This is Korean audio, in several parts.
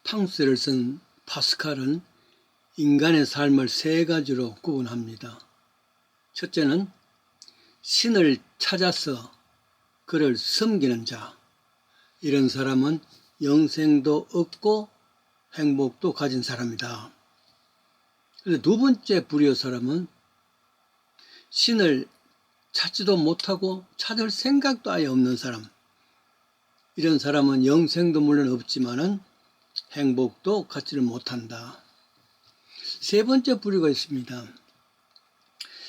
팡스를 쓴 파스칼은 인간의 삶을 세 가지로 구분합니다. 첫째는 신을 찾아서 그를 섬기는 자. 이런 사람은 영생도 얻고 행복도 가진 사람이다. 그런데 두 번째 부류의 사람은 신을 찾지도 못하고 찾을 생각도 아예 없는 사람. 이런 사람은 영생도 물론 없지만은 행복도 갖지를 못한다. 세 번째 부류가 있습니다.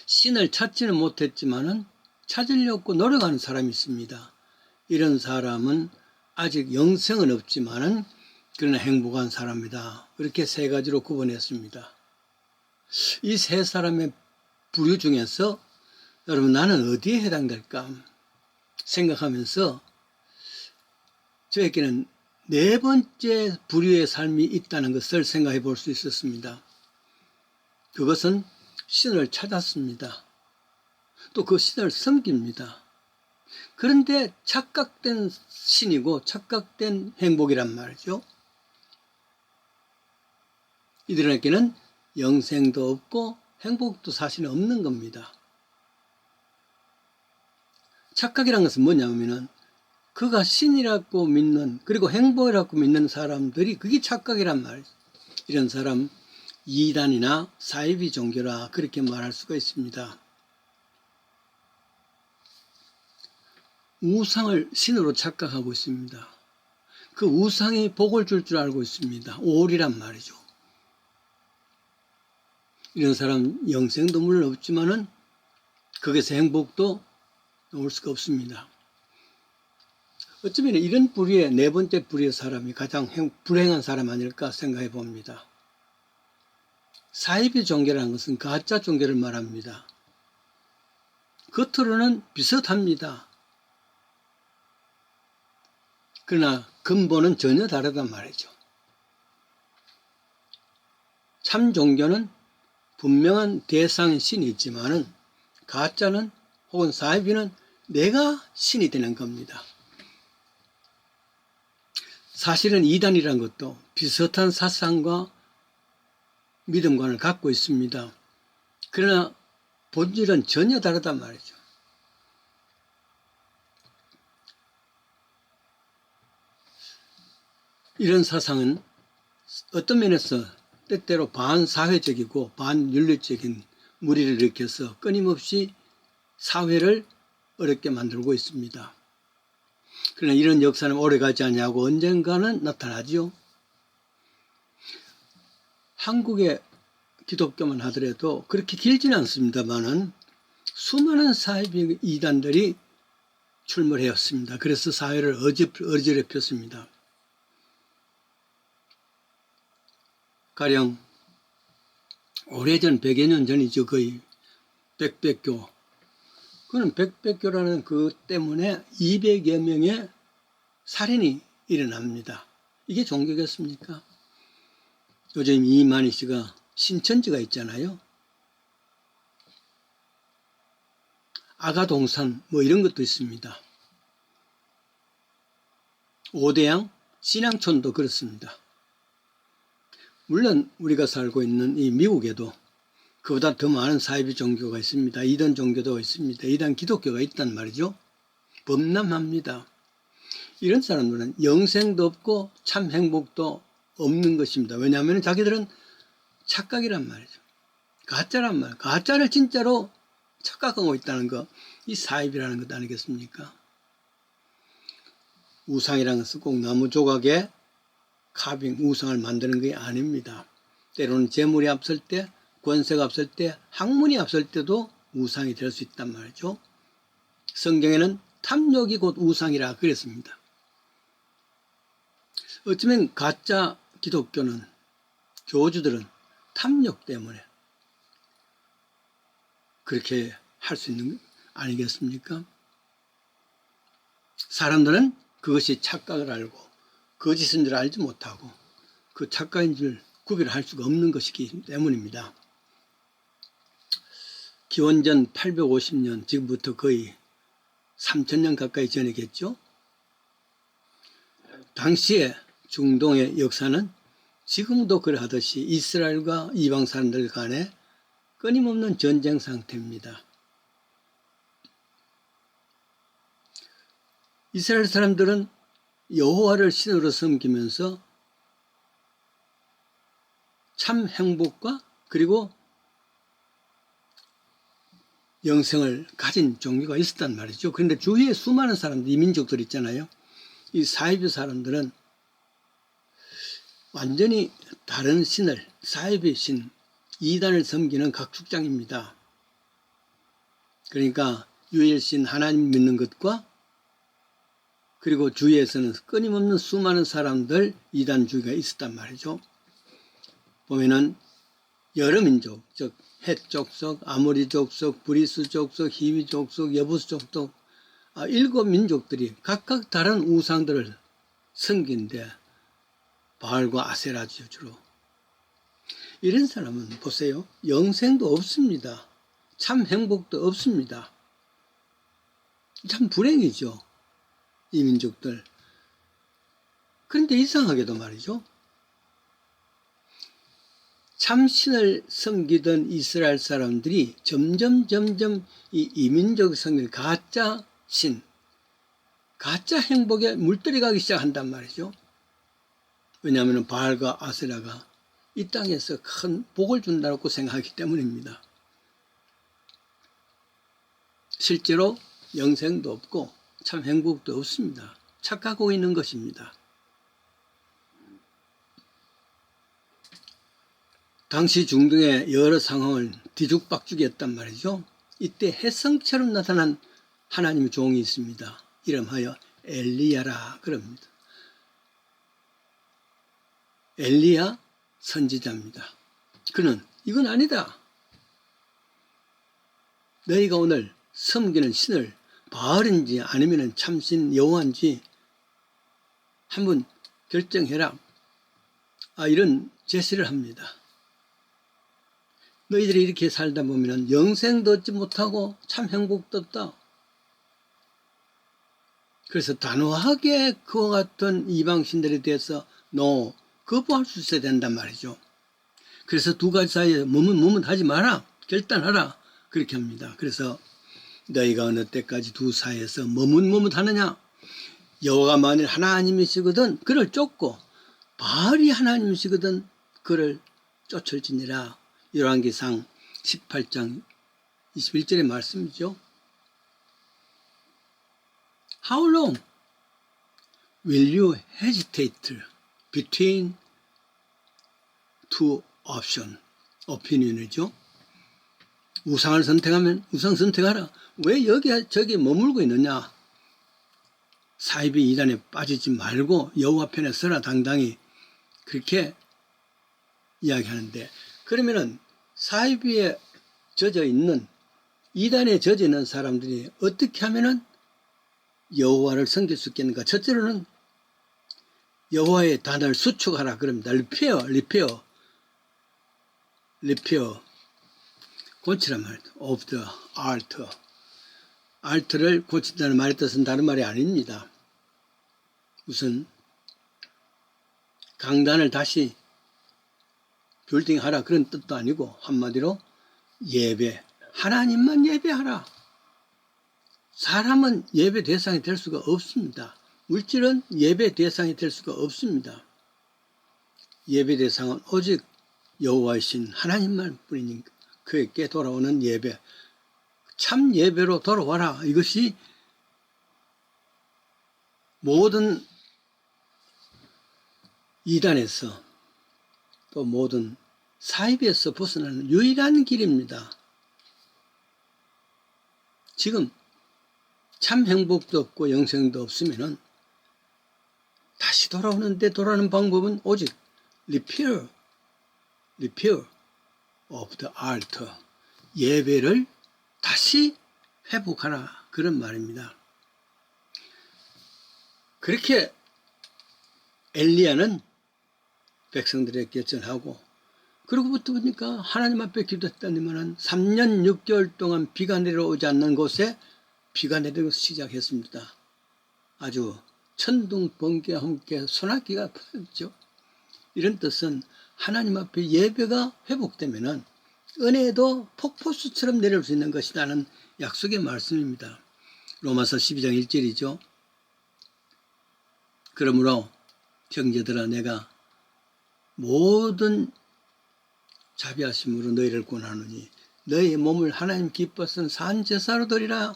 신을 찾지는 못했지만은 찾으려고 노력하는 사람이 있습니다. 이런 사람은 아직 영생은 없지만은 그러나 행복한 사람이다. 이렇게 세 가지로 구분했습니다. 이 세 사람의 부류 중에서 여러분 나는 어디에 해당될까 생각하면서 저에게는 네 번째 부류의 삶이 있다는 것을 생각해 볼 수 있었습니다. 그것은 신을 찾았습니다. 또 그 신을 섬깁니다. 그런데 착각된 신이고 착각된 행복이란 말이죠. 이들에게는 영생도 없고 행복도 사실 없는 겁니다. 착각이란 것은 뭐냐면은 그가 신이라고 믿는 그리고 행복이라고 믿는 사람들이 그게 착각이란 말이죠. 이런 사람 이단이나 사이비 종교라 그렇게 말할 수가 있습니다. 우상을 신으로 착각하고 있습니다. 그 우상이 복을 줄 줄 알고 있습니다. 오리란 말이죠. 이런 사람 영생도 물론 없지만은 거기서 행복도 올 수가 없습니다. 어쩌면 이런 부류의 네 번째 부류의 사람이 가장 불행한 사람 아닐까 생각해 봅니다. 사이비 종교라는 것은 가짜 종교를 말합니다. 겉으로는 비슷합니다. 그러나 근본은 전혀 다르단 말이죠. 참 종교는 분명한 대상인 신이 있지만은 가짜는 혹은 사이비는 내가 신이 되는 겁니다. 사실은 이단이라는 것도 비슷한 사상과 믿음관을 갖고 있습니다. 그러나 본질은 전혀 다르단 말이죠. 이런 사상은 어떤 면에서 때때로 반사회적이고 반윤리적인 무리를 일으켜서 끊임없이 사회를 어렵게 만들고 있습니다. 그러나 이런 역사는 오래가지 않냐고 언젠가는 나타나죠. 한국의 기독교만 하더라도 그렇게 길지는 않습니다만은 수많은 사이비 이단들이 출몰하였습니다. 그래서 사회를 어지럽혔습니다. 가령 오래전 100여 년 전이죠. 거의 백백교. 그는 백백교라는 그 때문에 200여 명의 살인이 일어납니다. 이게 종교겠습니까? 요즘 이만희 씨가 신천지가 있잖아요. 아가동산 뭐 이런 것도 있습니다. 오대양 신앙촌도 그렇습니다. 물론 우리가 살고 있는 이 미국에도 그보다 더 많은 사이비 종교가 있습니다. 이단 종교도 있습니다. 이단 기독교가 있단 말이죠. 범람합니다. 이런 사람들은 영생도 없고 참 행복도 없는 것입니다. 왜냐하면 자기들은 착각이란 말이죠. 가짜란 말. 가짜를 진짜로 착각하고 있다는 거. 이 사이비라는 것 아니겠습니까? 우상이라는 것은 꼭 나무 조각에 카빙, 우상을 만드는 게 아닙니다. 때로는 재물이 앞설 때, 권세가 앞설 때, 학문이 앞설 때도 우상이 될 수 있단 말이죠. 성경에는 탐욕이 곧 우상이라 그랬습니다. 어쩌면 가짜 기독교는, 교주들은 탐욕 때문에 그렇게 할 수 있는 거 아니겠습니까? 사람들은 그것이 착각을 알고 거짓인 줄 알지 못하고 그 착각인 줄 구별할 수가 없는 것이기 때문입니다. 기원전 850년, 지금부터 거의 3000년 가까이 전이겠죠. 당시에 중동의 역사는 지금도 그러하듯이 이스라엘과 이방 사람들 간에 끊임없는 전쟁 상태입니다. 이스라엘 사람들은 여호와를 신으로 섬기면서 참 행복과 그리고 영생을 가진 종교가 있었단 말이죠. 그런데 주위에 수많은 사람들, 이민족들 있잖아요. 이 사이비 사람들은 완전히 다른 신을, 사이비 신, 이단을 섬기는 각축장입니다. 그러니까 유일신 하나님 믿는 것과 그리고 주위에서는 끊임없는 수많은 사람들 이단주의가 있었단 말이죠. 보면은 여러 민족, 즉 헷 족속, 아모리 족속, 브리스 족속, 히위 족속, 여부스 족속 7민족들이 각각 다른 우상들을 섬기는데 바알과 아세라죠, 주로. 이런 사람은 보세요. 영생도 없습니다. 참 행복도 없습니다. 참 불행이죠. 이 민족들. 그런데 이상하게도 말이죠. 참신을 섬기던 이스라엘 사람들이 점점 이 이민족 섬기는 가짜 신, 가짜 행복에 물들이 가기 시작한단 말이죠. 왜냐하면 바알과 아세라가 이 땅에서 큰 복을 준다고 생각하기 때문입니다. 실제로 영생도 없고 참 행복도 없습니다. 착각하고 있는 것입니다. 당시 중동의 여러 상황을 뒤죽박죽이 했단 말이죠. 이때 혜성처럼 나타난 하나님의 종이 있습니다. 이름하여 엘리야라 그럽니다. 엘리야 선지자입니다. 그는 이건 아니다. 너희가 오늘 섬기는 신을 바알인지 아니면 참신 여호와인지 한번 결정해라. 이런 제시를 합니다. 너희들이 이렇게 살다 보면 영생도 얻지 못하고 참 행복도 없다. 그래서 단호하게 그와 같은 이방신들에 대해서 거부할 수 있어야 된단 말이죠. 그래서 두 가지 사이에 머뭇하지 마라. 결단하라. 그렇게 합니다. 그래서 너희가 어느 때까지 두 사이에서 머뭇하느냐. 여호와가 만일 하나님이시거든 그를 쫓고 바알이 하나님이시거든 그를 쫓을지니라. 열왕기상 18장 21절의 말씀이죠. How long will you hesitate between two opinion이죠. 우상을 선택하면 우상 선택하라. 왜 저기 머물고 있느냐. 사이비 이단에 빠지지 말고 여호와 편에 서라. 당당히 그렇게 이야기하는데, 그러면은 사이비에 젖어 있는, 이단에 젖어 있는 사람들이 어떻게 하면은 여호와를 섬길 수 있겠는가. 첫째로는 여호와의 단을 수축하라 그럽니다. 리페어 고치란 말이죠. of the altar. 알트를 고친다는 말의 뜻은 다른 말이 아닙니다. 무슨 강단을 다시 빌딩하라 그런 뜻도 아니고, 한마디로 예배, 하나님만 예배하라. 사람은 예배 대상이 될 수가 없습니다. 물질은 예배 대상이 될 수가 없습니다. 예배 대상은 오직 여호와이신 하나님만 뿐이니까 그에게 돌아오는 예배, 참 예배로 돌아와라. 이것이 모든 이단에서 또 모든 사이비에서 벗어나는 유일한 길입니다. 지금 참 행복도 없고 영생도 없으면은 다시 돌아오는데, 돌아오는 방법은 오직 repair of the altar. 예배를 다시 회복하라. 그런 말입니다. 그렇게 엘리야는 백성들에게 전하고, 그러고부터 보니까 하나님 앞에 기도했다니만은 3년 6개월 동안 비가 내려오지 않는 곳에 비가 내리기 시작했습니다. 아주 천둥 번개와 함께 소나기가 퍼졌죠. 이런 뜻은 하나님 앞에 예배가 회복되면은 은혜도 폭포수처럼 내려올 수 있는 것이라는 약속의 말씀입니다. 로마서 12장 1절이죠. 그러므로 형제들아 내가 모든 자비하심으로 너희를 권하노니 너희의 몸을 하나님 기뻐하시는 산제사로 드리라.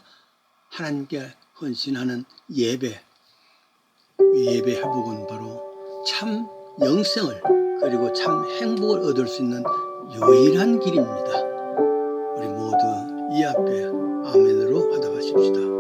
하나님께 헌신하는 예배 회복은 바로 참 영생을 그리고 참 행복을 얻을 수 있는 유일한 길입니다. 우리 모두 이 앞에 아멘으로 받아가십시다.